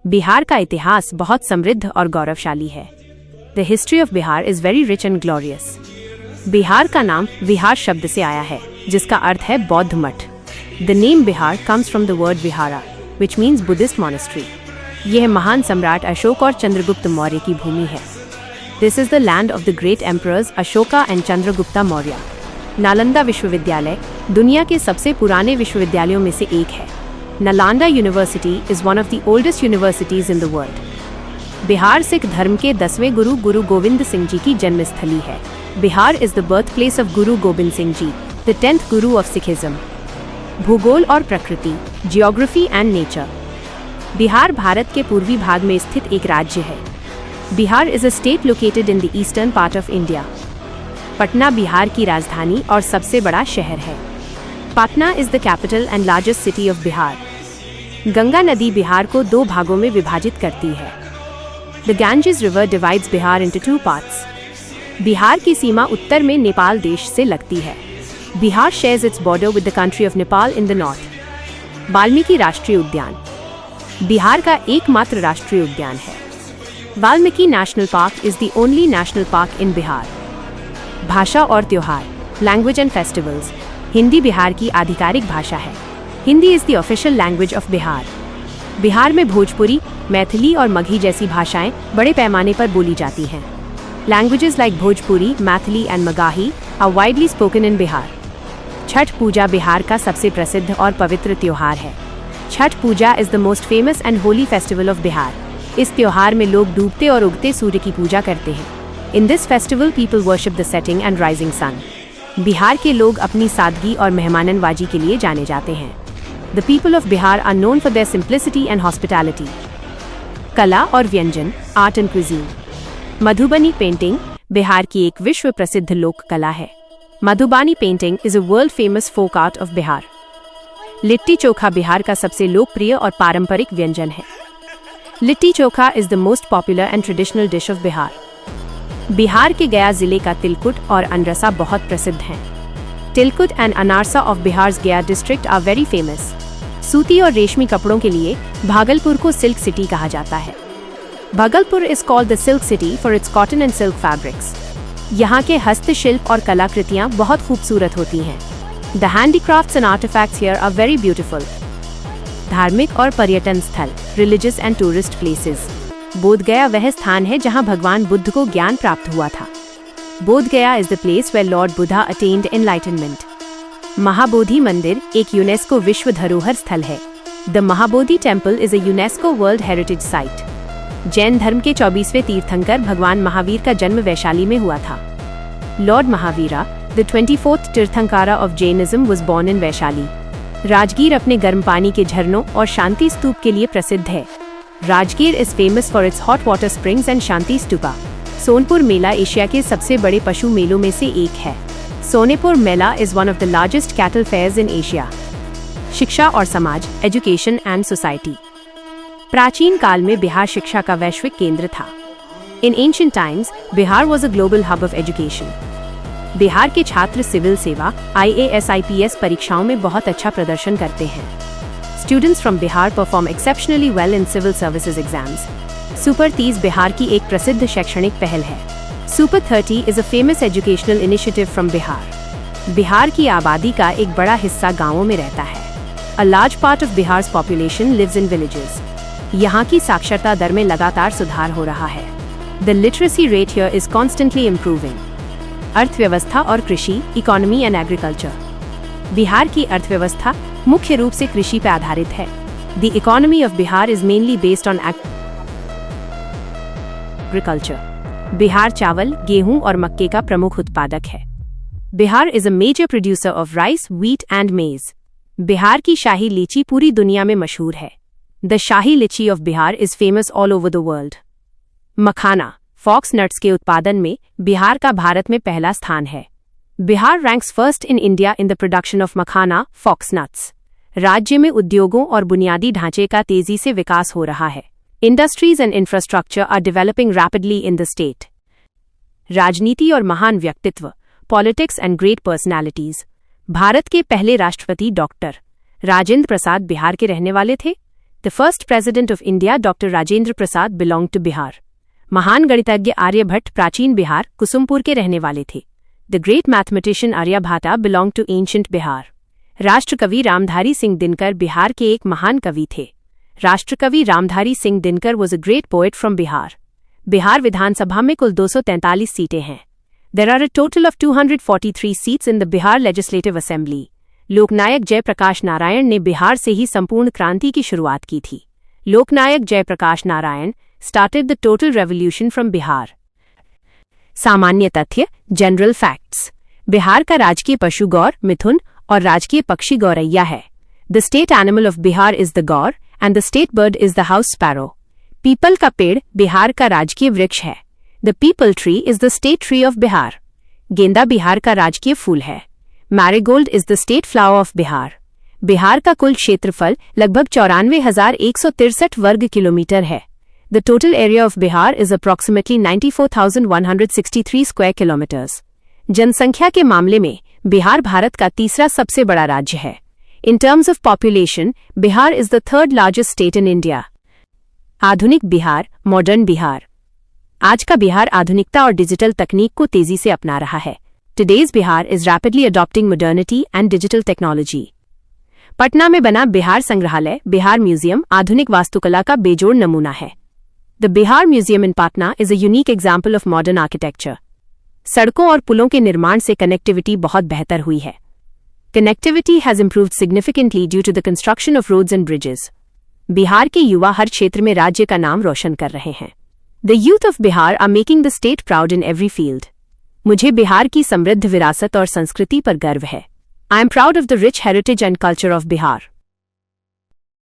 बिहार का इतिहास बहुत समृद्ध और गौरवशाली है। The history of Bihar is very rich and glorious. Bihar का नाम विहार शब्द से आया है, जिसका अर्थ है बौद्ध मठ। The name Bihar comes from the word vihara, which means Buddhist monastery. यह महान सम्राट अशोक और चंद्रगुप्त मौर्य की भूमि है। This is the land of the great emperors Ashoka and Chandragupta Maurya. Nalanda विश्वविद्यालय दुनिया के सबसे पुराने विश्वविद्यालयों में से एक है। Nalanda university is one of the oldest universities in the world. Bihar Sikh धर्म के 10वें गुरु गुरु गोविंद सिंह जी की जन्मस्थली है। Bihar is the birth place of Guru Govind Singh ji, the 10th Guru of Sikhism. भूगोल और प्रकृति, geography and nature. Bihar Bharat के पूर्वी भाग में स्थित एक राज्य है। Bihar is a state located in the eastern part of India. Patna Bihar की राजधानी और सबसे बड़ा शहर है। Patna is the capital and largest city of Bihar. Ganga नदी बिहार को 2 भागों में विभाजित करती है। The Ganges river divides Bihar into 2 parts. Bihar की सीमा उत्तर में नेपाल देश से लगती है। Bihar shares its border with the country of Nepal in the north. Valmiki राष्ट्रीय उद्यान बिहार का एकमात्र राष्ट्रीय उद्यान है। Valmiki national park is the only national park इन बिहार। भाषा और त्योहार, language and festivals. Hindi Bihar की आधिकारिक भाषा है। Hindi is the official language of Bihar. Bihar में भोजपुरी, मैथिली और मगही जैसी भाषाएं बड़े पैमाने पर बोली जाती हैं। Languages like Bhojpuri, Maithili and Magahi are widely spoken in Bihar. Chhath Puja Bihar का सबसे प्रसिद्ध और पवित्र त्योहार है। Chhath Puja is the most famous and holy festival of Bihar. इस त्योहार में लोग डूबते और उगते सूर्य की पूजा करते हैं। In this festival people worship the setting and rising sun. Bihar के लोग अपनी सादगी और मेहमाननवाजी के लिए जाने जाते हैं। The people of Bihar are known for their simplicity and hospitality. कला और व्यंजन, art and cuisine. Madhubani painting Bihar की एक विश्व प्रसिद्ध लोक कला है। Madhubani painting is a world famous folk art of Bihar. Litti chokha Bihar का सबसे लोकप्रिय और पारंपरिक व्यंजन है। Litti chokha is the most popular and traditional dish of Bihar. Bihar के गया जिले का तिलकुट और अनरसा बहुत प्रसिद्ध हैं। तिलकुट एंड अनारसा ऑफ बिहार्स गया डिस्ट्रिक्ट आर वेरी फेमस। सूती और रेशमी कपड़ों के लिए भागलपुर को सिल्क सिटी कहा जाता है। Bhagalpur is called the silk city for its cotton and silk fabrics. यहाँ के हस्तशिल्प और कलाकृतियाँ बहुत खूबसूरत होती हैं। The handicrafts and artifacts here are very beautiful. धार्मिक और पर्यटन स्थल, रिलीजियस एंड टूरिस्ट प्लेसेस। बोध गया वह स्थान है जहाँ भगवान बुद्ध को ज्ञान प्राप्त हुआ था। Bodh Gaya is the place where lord Buddha attained enlightenment. Mahabodhi मंदिर एक यूनेस्को विश्व धरोहर स्थल है। The Mahabodhi temple is a UNESCO world heritage site. Jain धर्म के 24वें तीर्थंकर भगवान महावीर का जन्म वैशाली में हुआ था। Lord Mahavira, the 24th Tirthankara of Jainism, was born in Vaishali. Rajgir अपने गर्म पानी के झरनों और शांति स्तूप के लिए प्रसिद्ध है। Rajgir is famous for its hot water springs and Shanti Stupa. Sonpur Mela Asia के सबसे बड़े पशु मेलों में से एक है। Sonepur Mela is one of the largest cattle fairs in Asia. शिक्षा और समाज, एजुकेशन एंड सोसाइटी। प्राचीन काल में बिहार शिक्षा का वैश्विक केंद्र था। इन ancient times Bihar was a global hub of education. Bihar के छात्र सिविल सेवा, IAS IPS परीक्षाओं में बहुत अच्छा प्रदर्शन करते हैं। Students from Bihar perform exceptionally well in civil services exams. Super 30 Bihar की एक प्रसिद्ध शैक्षणिक पहल है। Super 30 is a famous educational initiative from Bihar. Bihar की आबादी का एक बड़ा हिस्सा गांवों में रहता है। A large part of Bihar's population lives in villages. यहाँ की साक्षरता दर में लगातार सुधार हो रहा है। The literacy rate here is constantly improving. अर्थव्यवस्था और कृषि, इकोनॉमी एंड एग्रीकल्चर। बिहार की अर्थव्यवस्था मुख्य रूप से कृषि पर आधारित है। The economy of Bihar is mainly based on agriculture. Bihar चावल, गेहूं और मक्के का प्रमुख उत्पादक है। Bihar is a major producer of rice, wheat and maize. बिहार की शाही लीची पूरी दुनिया में मशहूर है। The shahi litchi of Bihar is famous all over the world. Makhana, fox nuts के उत्पादन में बिहार का भारत में पहला स्थान है। Bihar ranks first in India in the production of makhana, fox nuts. राज्य में उद्योगों और बुनियादी ढांचे का तेजी से विकास हो रहा है। Industries and infrastructure are developing rapidly in the state. राजनीति और महान व्यक्तित्व, politics and great personalities. Bharat के पहले राष्ट्रपति डॉक्टर राजेंद्र प्रसाद बिहार के रहने वाले थे। The first president of India doctor Rajendra Prasad belong to Bihar. महान गणितज्ञ आर्यभट्ट प्राचीन बिहार कुसुमपुर के रहने वाले थे। The great mathematician Aryabhatta belong to ancient Bihar. राष्ट्रकवि रामधारी सिंह दिनकर बिहार के एक महान कवि थे। Rashtrakavi Ramdhari Singh Dinkar was a great poet from Bihar. Bihar विधानसभा में कुल 243 सीटें हैं। There are a total of 243 seats in the Bihar legislative assembly. Loknayak Jayaprakash Narayan ने बिहार से ही संपूर्ण क्रांति की शुरुआत की थी। Loknayak Jayaprakash Narayan started the total revolution from Bihar. सामान्य तथ्य, जनरल फैक्ट्स। बिहार का राजकीय पशु गौर, मिथुन और राजकीय पक्षी गौरैया है। The state animal of Bihar is the Gaur and the state bird is the house sparrow. People का पेड़ बिहार का राजकीय वृक्ष है। The people tree is the state tree of Bihar. गेंदा बिहार का राजकीय फूल है। Marigold is the state flower of Bihar. Bihar का कुल क्षेत्रफल लगभग 94,163 वर्ग किलोमीटर है। The total area of Bihar is approximately 94,163 square kilometres. जनसंख्या के मामले में बिहार भारत का तीसरा सबसे बड़ा राज्य है। In terms of population, Bihar is the third largest state in India. आधुनिक बिहार, मॉडर्न बिहार। आज का बिहार आधुनिकता और डिजिटल तकनीक को तेजी से अपना रहा है। Today's Bihar is rapidly adopting modernity and digital technology. Patna में बना बिहार संग्रहालय, बिहार म्यूजियम, आधुनिक वास्तुकला का बेजोड़ नमूना है। The Bihar Museum in Patna is a unique example of modern architecture. सड़कों और पुलों के निर्माण से कनेक्टिविटी बहुत बेहतर हुई है। Connectivity has improved significantly due to the construction of roads and bridges. Bihar के युवा हर क्षेत्र में राज्य का नाम रोशन कर रहे हैं। The youth of Bihar are making the state proud in every field. मुझे बिहार की समृद्ध विरासत और संस्कृति पर गर्व है। I am proud of the rich heritage and culture of Bihar.